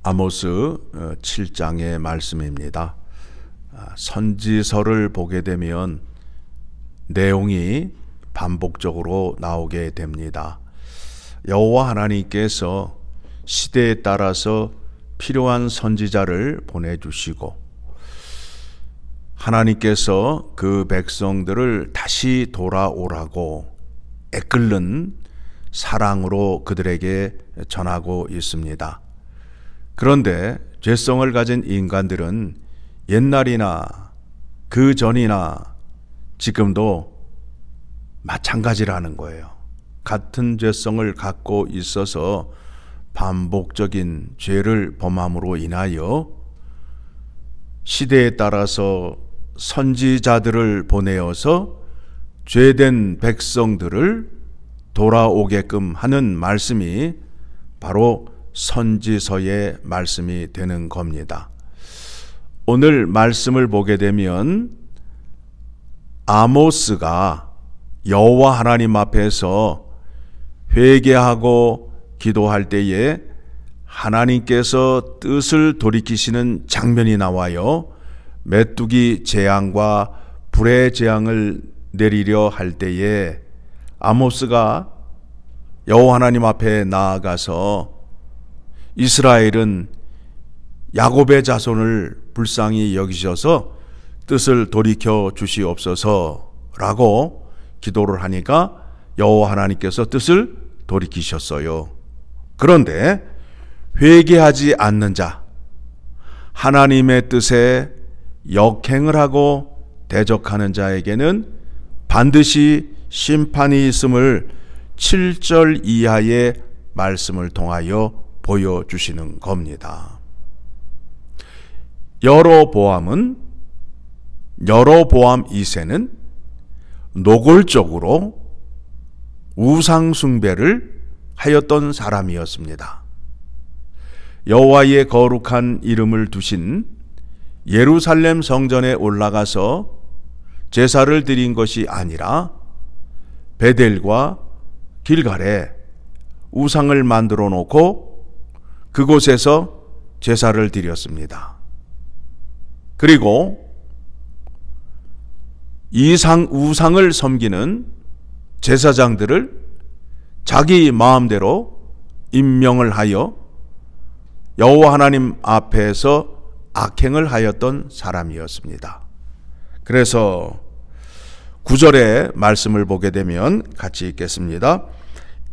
아모스 7장의 말씀입니다. 선지서를 보게 되면 내용이 반복적으로 나오게 됩니다. 여호와 하나님께서 시대에 따라서 필요한 선지자를 보내주시고 하나님께서 그 백성들을 다시 돌아오라고 애끓는 사랑으로 그들에게 전하고 있습니다. 그런데 죄성을 가진 인간들은 옛날이나 그 전이나 지금도 마찬가지라는 거예요. 같은 죄성을 갖고 있어서 반복적인 죄를 범함으로 인하여 시대에 따라서 선지자들을 보내어서 죄된 백성들을 돌아오게끔 하는 말씀이 바로 선지서의 말씀이 되는 겁니다. 오늘 말씀을 보게 되면 아모스가 여호와 하나님 앞에서 회개하고 기도할 때에 하나님께서 뜻을 돌이키시는 장면이 나와요. 메뚜기 재앙과 불의 재앙을 내리려 할 때에 아모스가 여호와 하나님 앞에 나아가서 이스라엘은 야곱의 자손을 불쌍히 여기셔서 뜻을 돌이켜 주시옵소서라고 기도를 하니까 여호와 하나님께서 뜻을 돌이키셨어요. 그런데 회개하지 않는 자, 하나님의 뜻에 역행을 하고 대적하는 자에게는 반드시 심판이 있음을 7절 이하의 말씀을 통하여 보여주시는 겁니다. 여로보암 2세는 노골적으로 우상숭배를 하였던 사람이었습니다. 여호와의 거룩한 이름을 두신 예루살렘 성전에 올라가서 제사를 드린 것이 아니라 베델과 길갈에 우상을 만들어 놓고 그곳에서 제사를 드렸습니다. 그리고 우상을 섬기는 제사장들을 자기 마음대로 임명을 하여 여호와 하나님 앞에서 악행을 하였던 사람이었습니다. 그래서 9절의 말씀을 보게 되면 같이 읽겠습니다.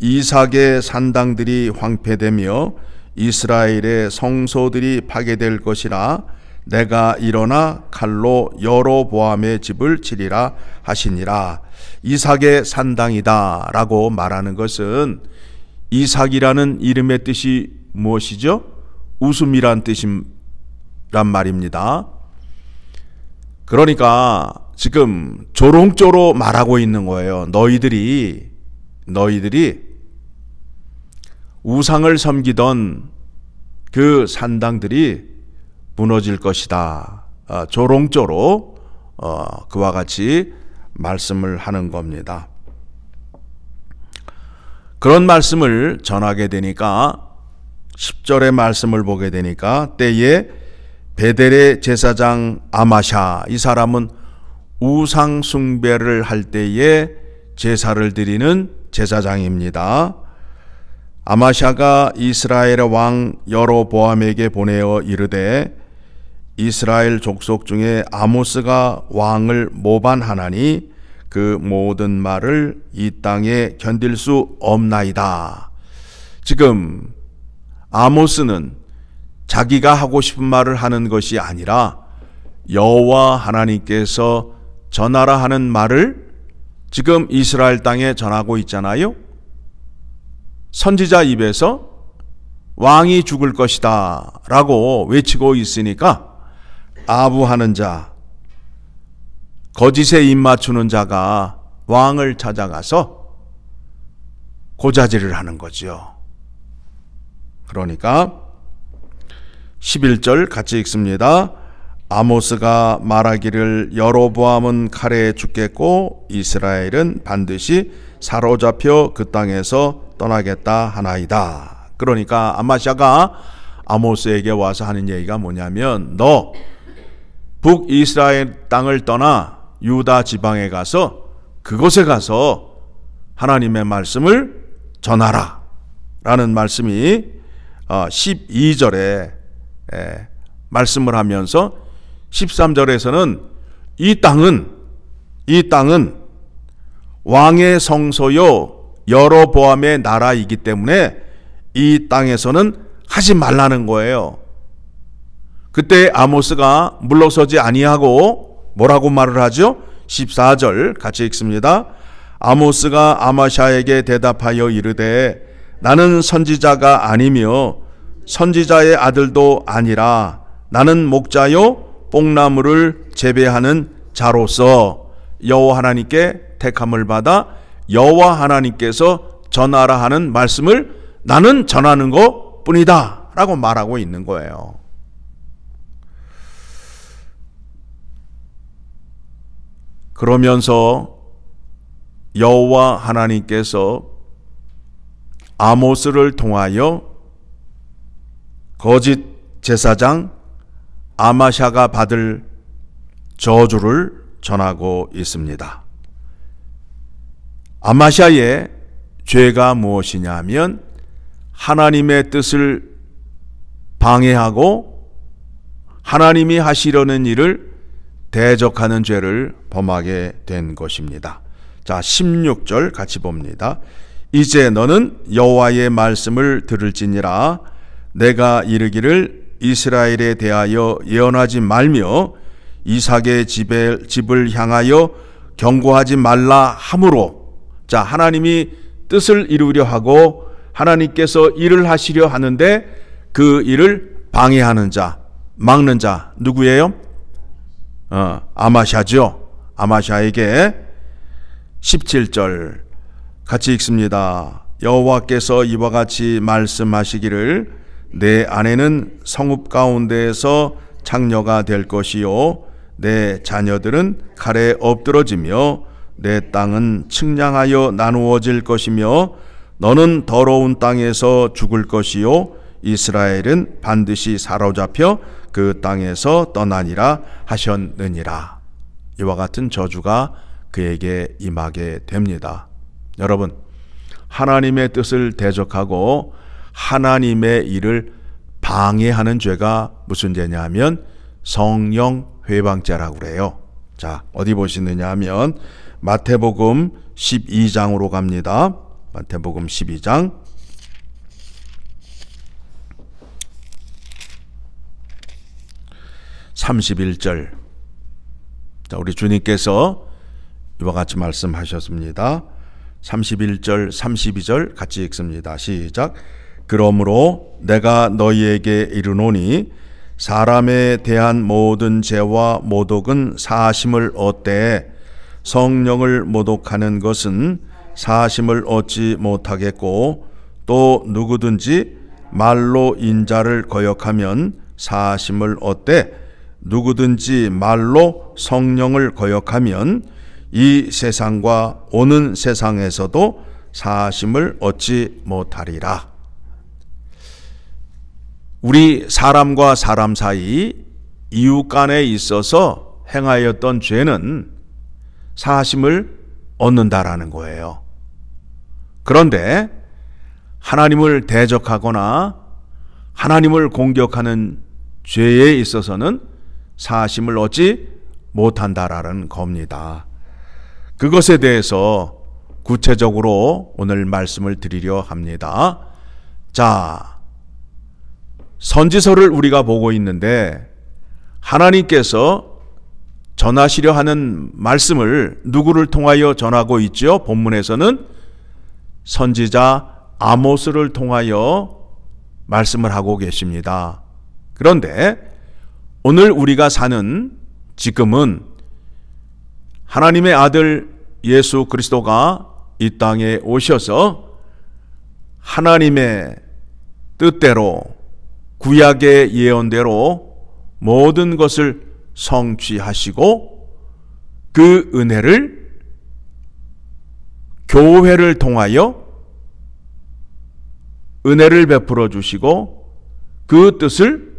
이삭의 산당들이 황폐되며 이스라엘의 성소들이 파괴될 것이라 내가 일어나 칼로 여로보암의 집을 치리라 하시니라. 이삭의 산당이다 라고 말하는 것은 이삭이라는 이름의 뜻이 무엇이죠? 웃음이란 뜻이란 말입니다. 그러니까 지금 조롱조로 말하고 있는 거예요. 너희들이 우상을 섬기던 그 산당들이 무너질 것이다. 조롱조로 그와 같이 말씀을 하는 겁니다. 그런 말씀을 전하게 되니까 10절의 말씀을 보게 되니까 때에 베델의 제사장 아마샤, 이 사람은 우상 숭배를 할 때에 제사를 드리는 제사장입니다. 아마샤가 이스라엘의 왕 여로보암에게 보내어 이르되 이스라엘 족속 중에 아모스가 왕을 모반하나니 그 모든 말을 이 땅에 견딜 수 없나이다. 지금 아모스는 자기가 하고 싶은 말을 하는 것이 아니라 여호와 하나님께서 전하라 하는 말을 지금 이스라엘 땅에 전하고 있잖아요. 선지자 입에서 왕이 죽을 것이다 라고 외치고 있으니까 아부하는 자, 거짓에 입맞추는 자가 왕을 찾아가서 고자질을 하는 거죠. 그러니까 11절 같이 읽습니다. 아모스가 말하기를 여로보암은 칼에 죽겠고 이스라엘은 반드시 사로잡혀 그 땅에서 떠나겠다 하나이다. 그러니까 아마샤가 아모스에게 와서 하는 얘기가 뭐냐면, 너 북이스라엘 땅을 떠나 유다 지방에 가서 그곳에 가서 하나님의 말씀을 전하라 라는 말씀이 12절에 말씀을 하면서 13절에서는 이 땅은 왕의 성소요 여로보암의 나라이기 때문에 이 땅에서는 하지 말라는 거예요. 그때 아모스가 물러서지 아니하고 뭐라고 말을 하죠? 14절 같이 읽습니다. 아모스가 아마샤에게 대답하여 이르되 나는 선지자가 아니며 선지자의 아들도 아니라 나는 목자요 뽕나무를 재배하는 자로서 여호와 하나님께 택함을 받아 여호와 하나님께서 전하라 하는 말씀을 나는 전하는 것 뿐이다 라고 말하고 있는 거예요. 그러면서 여호와 하나님께서 아모스를 통하여 거짓 제사장 아마샤가 받을 저주를 전하고 있습니다. 아마샤의 죄가 무엇이냐 하면 하나님의 뜻을 방해하고 하나님이 하시려는 일을 대적하는 죄를 범하게 된 것입니다. 자, 16절 같이 봅니다. 이제 너는 여호와의 말씀을 들을지니라. 내가 이르기를 이스라엘에 대하여 예언하지 말며 이삭의 집을 향하여 경고하지 말라 하므로, 자, 하나님이 뜻을 이루려 하고 하나님께서 일을 하시려 하는데 그 일을 방해하는 자, 막는 자 누구예요? 아마샤죠. 아마샤에게 17절 같이 읽습니다. 여호와께서 이와 같이 말씀하시기를 내 아내는 성읍 가운데에서 창녀가 될 것이요 내 자녀들은 칼에 엎드러지며 내 땅은 측량하여 나누어질 것이며 너는 더러운 땅에서 죽을 것이요 이스라엘은 반드시 사로잡혀 그 땅에서 떠나니라 하셨느니라. 이와 같은 저주가 그에게 임하게 됩니다. 여러분, 하나님의 뜻을 대적하고 하나님의 일을 방해하는 죄가 무슨 죄냐 하면 성령 회방죄라고 그래요. 자, 어디 보시느냐 하면 마태복음 12장으로 갑니다. 마태복음 12장 31절. 자, 우리 주님께서 이와 같이 말씀하셨습니다. 31절 32절 같이 읽습니다. 시작. 그러므로 내가 너희에게 이르노니 사람에 대한 모든 죄와 모독은 사하심을 얻되 성령을 모독하는 것은 사하심을 얻지 못하겠고 또 누구든지 말로 인자를 거역하면 사하심을 얻되 누구든지 말로 성령을 거역하면 이 세상과 오는 세상에서도 사하심을 얻지 못하리라. 우리 사람과 사람 사이 이웃 간에 있어서 행하였던 죄는 사하심을 얻는다라는 거예요. 그런데 하나님을 대적하거나 하나님을 공격하는 죄에 있어서는 사하심을 얻지 못한다라는 겁니다. 그것에 대해서 구체적으로 오늘 말씀을 드리려 합니다. 자, 선지서를 우리가 보고 있는데 하나님께서 전하시려 하는 말씀을 누구를 통하여 전하고 있죠? 본문에서는 선지자 아모스를 통하여 말씀을 하고 계십니다. 그런데 오늘 우리가 사는 지금은 하나님의 아들 예수 그리스도가 이 땅에 오셔서 하나님의 뜻대로 구약의 예언대로 모든 것을 성취하시고 그 은혜를 교회를 통하여 은혜를 베풀어 주시고 그 뜻을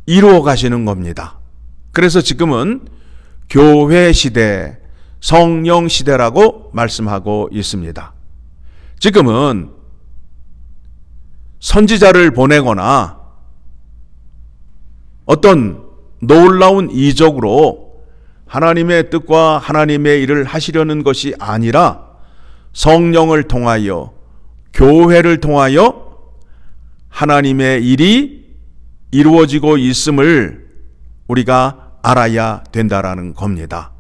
이루어 가시는 겁니다. 그래서 지금은 교회 시대, 성령 시대라고 말씀하고 있습니다. 지금은 선지자를 보내거나 어떤 놀라운 이적으로 하나님의 뜻과 하나님의 일을 하시려는 것이 아니라 성령을 통하여, 교회를 통하여 하나님의 일이 이루어지고 있음을 우리가 알아야 된다라는 겁니다.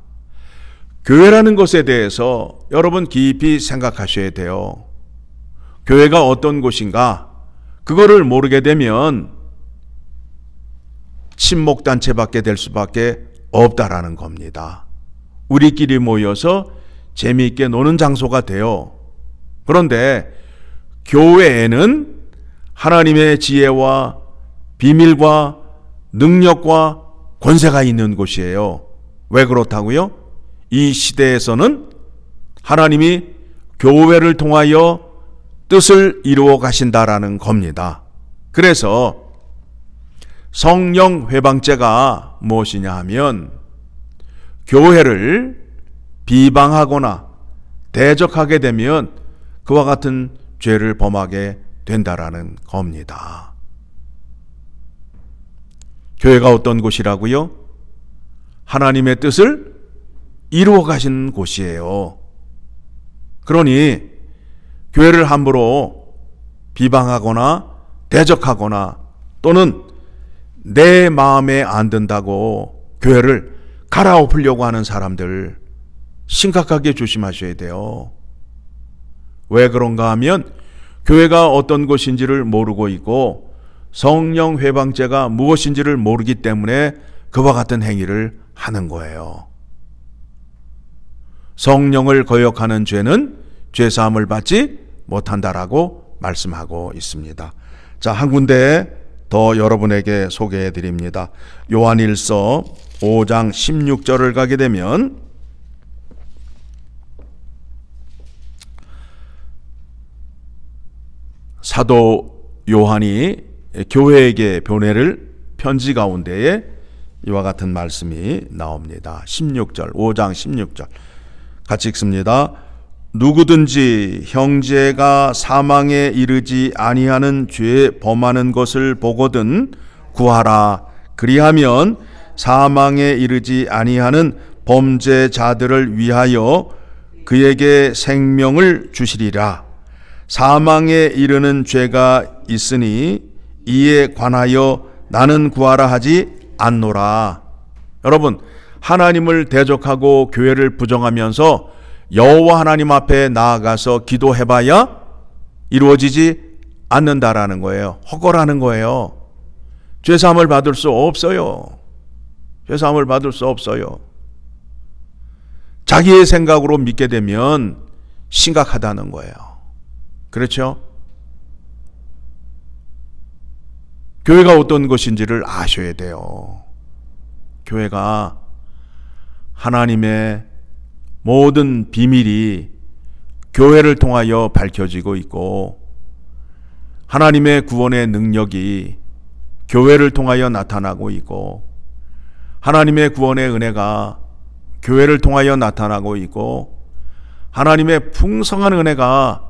교회라는 것에 대해서 여러분 깊이 생각하셔야 돼요. 교회가 어떤 곳인가? 그거를 모르게 되면 친목단체밖에 될 수밖에 없다라는 겁니다. 우리끼리 모여서 재미있게 노는 장소가 돼요. 그런데 교회에는 하나님의 지혜와 비밀과 능력과 권세가 있는 곳이에요. 왜 그렇다고요? 이 시대에서는 하나님이 교회를 통하여 뜻을 이루어 가신다라는 겁니다. 그래서 성령 회방죄가 무엇이냐 하면 교회를 비방하거나 대적하게 되면 그와 같은 죄를 범하게 된다라는 겁니다. 교회가 어떤 곳이라고요? 하나님의 뜻을 이루어 가시는 곳이에요. 그러니 교회를 함부로 비방하거나 대적하거나 또는 내 마음에 안 든다고 교회를 갈아엎으려고 하는 사람들 심각하게 조심하셔야 돼요. 왜 그런가 하면 교회가 어떤 곳인지를 모르고 있고 성령 회방죄가 무엇인지를 모르기 때문에 그와 같은 행위를 하는 거예요. 성령을 거역하는 죄는 죄사함을 받지 못한다라고 말씀하고 있습니다. 자, 한 군데 더 여러분에게 소개해 드립니다. 요한일서 5장 16절을 가게 되면 사도 요한이 교회에게 보내를 편지 가운데에 이와 같은 말씀이 나옵니다. 16절, 5장 16절 같이 읽습니다. 누구든지 형제가 사망에 이르지 아니하는 죄 범하는 것을 보거든 구하라. 그리하면 사망에 이르지 아니하는 범죄자들을 위하여 그에게 생명을 주시리라. 사망에 이르는 죄가 있으니 이에 관하여 나는 구하라 하지 않노라. 여러분, 하나님을 대적하고 교회를 부정하면서 여호와 하나님 앞에 나아가서 기도해봐야 이루어지지 않는다라는 거예요. 허거라는 거예요. 죄사함을 받을 수 없어요. 죄사함을 받을 수 없어요. 자기의 생각으로 믿게 되면 심각하다는 거예요. 그렇죠? 교회가 어떤 것인지를 아셔야 돼요. 교회가 하나님의 모든 비밀이 교회를 통하여 밝혀지고 있고 하나님의 구원의 능력이 교회를 통하여 나타나고 있고 하나님의 구원의 은혜가 교회를 통하여 나타나고 있고 하나님의 풍성한 은혜가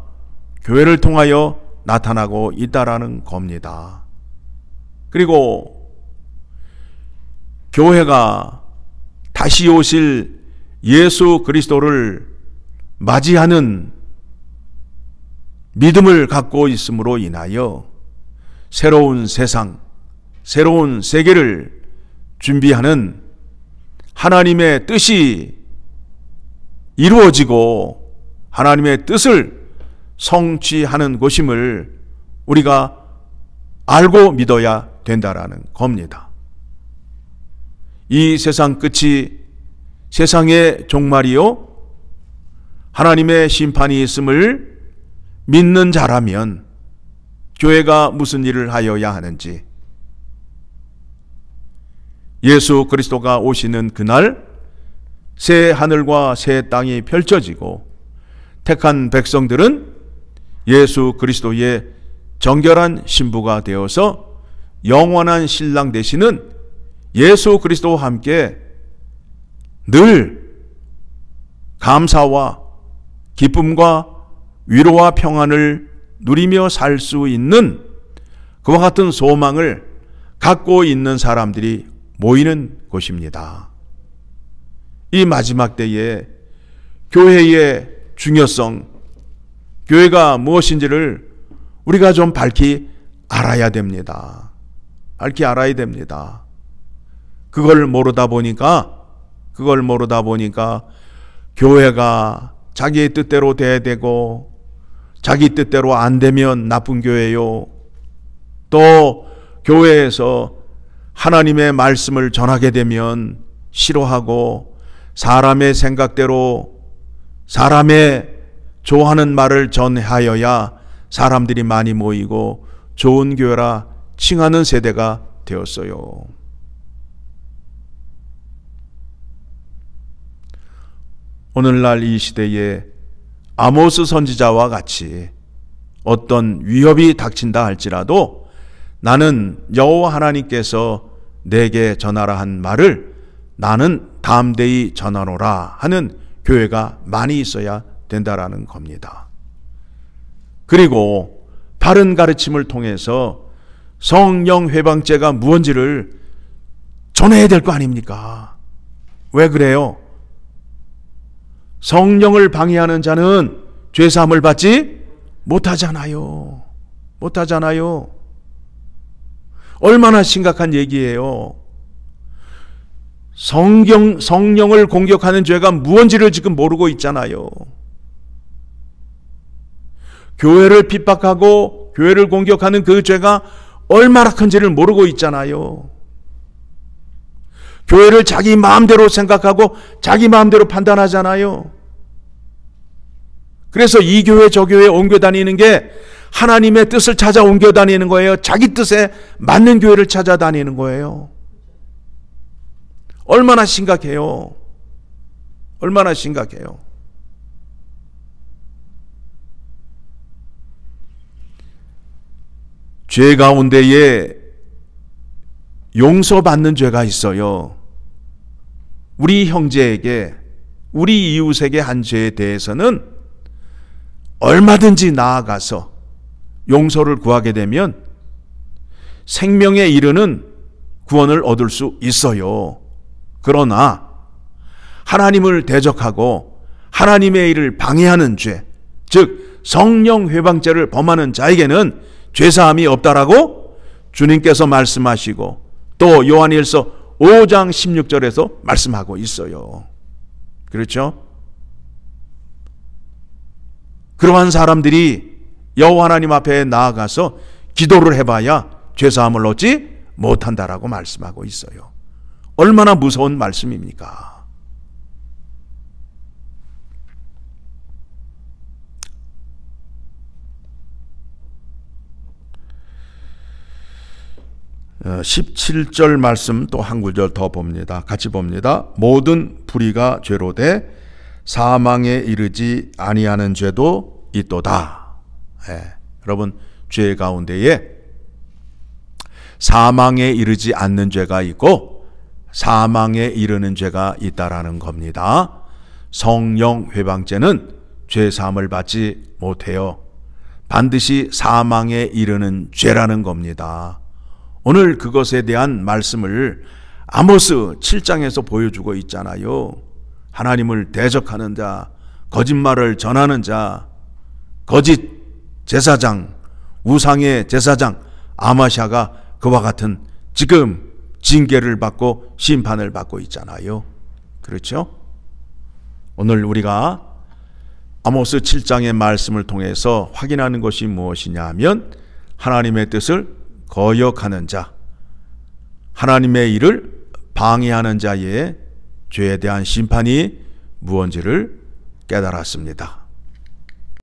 교회를 통하여 나타나고 있다라는 겁니다. 그리고 교회가 다시 오실 예수 그리스도를 맞이하는 믿음을 갖고 있음으로 인하여 새로운 세상, 새로운 세계를 준비하는 하나님의 뜻이 이루어지고 하나님의 뜻을 성취하는 것임을 우리가 알고 믿어야 된다라는 겁니다. 이 세상 끝이 세상의 종말이요 하나님의 심판이 있음을 믿는 자라면 교회가 무슨 일을 하여야 하는지, 예수 그리스도가 오시는 그날 새 하늘과 새 땅이 펼쳐지고 택한 백성들은 예수 그리스도의 정결한 신부가 되어서 영원한 신랑 되시는 예수 그리스도와 함께 늘 감사와 기쁨과 위로와 평안을 누리며 살 수 있는 그와 같은 소망을 갖고 있는 사람들이 모이는 곳입니다. 이 마지막 때에 교회의 중요성, 교회가 무엇인지를 우리가 좀 밝히 알아야 됩니다. 밝히 알아야 됩니다. 그걸 모르다 보니까 교회가 자기의 뜻대로 돼야 되고 자기 뜻대로 안 되면 나쁜 교회요. 또 교회에서 하나님의 말씀을 전하게 되면 싫어하고 사람의 생각대로 사람의 좋아하는 말을 전하여야 사람들이 많이 모이고 좋은 교회라 칭하는 세대가 되었어요. 오늘날 이 시대에 아모스 선지자와 같이 어떤 위협이 닥친다 할지라도 나는 여호와 하나님께서 내게 전하라 한 말을 나는 담대히 전하노라 하는 교회가 많이 있어야 된다라는 겁니다. 그리고 바른 가르침을 통해서 성령 회방죄가 무엇인지를 전해야 될 거 아닙니까? 왜 그래요? 성령을 방해하는 자는 죄사함을 받지 못하잖아요. 얼마나 심각한 얘기예요. 성령을 공격하는 죄가 무엇인지를 지금 모르고 있잖아요. 교회를 핍박하고 교회를 공격하는 그 죄가 얼마나 큰지를 모르고 있잖아요. 교회를 자기 마음대로 생각하고 자기 마음대로 판단하잖아요. 그래서 이 교회 저 교회 옮겨 다니는 게 하나님의 뜻을 찾아 옮겨 다니는 거예요. 자기 뜻에 맞는 교회를 찾아다니는 거예요. 얼마나 심각해요. 죄 가운데에 용서받는 죄가 있어요. 우리 형제에게, 우리 이웃에게 한 죄에 대해서는 얼마든지 나아가서 용서를 구하게 되면 생명에 이르는 구원을 얻을 수 있어요. 그러나 하나님을 대적하고 하나님의 일을 방해하는 죄, 즉 성령 회방죄를 범하는 자에게는 죄사함이 없다라고 주님께서 말씀하시고 또 요한일서 5장 16절에서 말씀하고 있어요. 그렇죠? 그러한 사람들이 여호와 하나님 앞에 나아가서 기도를 해봐야 죄사함을 얻지 못한다라고 말씀하고 있어요. 얼마나 무서운 말씀입니까? 17절 말씀 또 한 구절 더 봅니다. 같이 봅니다. 모든 불의가 죄로 돼 사망에 이르지 아니하는 죄도 있도다. 여러분, 죄 가운데에 사망에 이르지 않는 죄가 있고 사망에 이르는 죄가 있다라는 겁니다. 성령 회방죄는 죄 사함을 받지 못해요. 반드시 사망에 이르는 죄라는 겁니다. 오늘 그것에 대한 말씀을 아모스 7장에서 보여주고 있잖아요. 하나님을 대적하는 자, 거짓말을 전하는 자, 거짓 제사장, 우상의 제사장 아마샤가 그와 같은 지금 징계를 받고 심판을 받고 있잖아요. 그렇죠? 오늘 우리가 아모스 7장의 말씀을 통해서 확인하는 것이 무엇이냐 하면 하나님의 뜻을 거역하는 자, 하나님의 일을 방해하는 자의 죄에 대한 심판이 무엇인지를 깨달았습니다.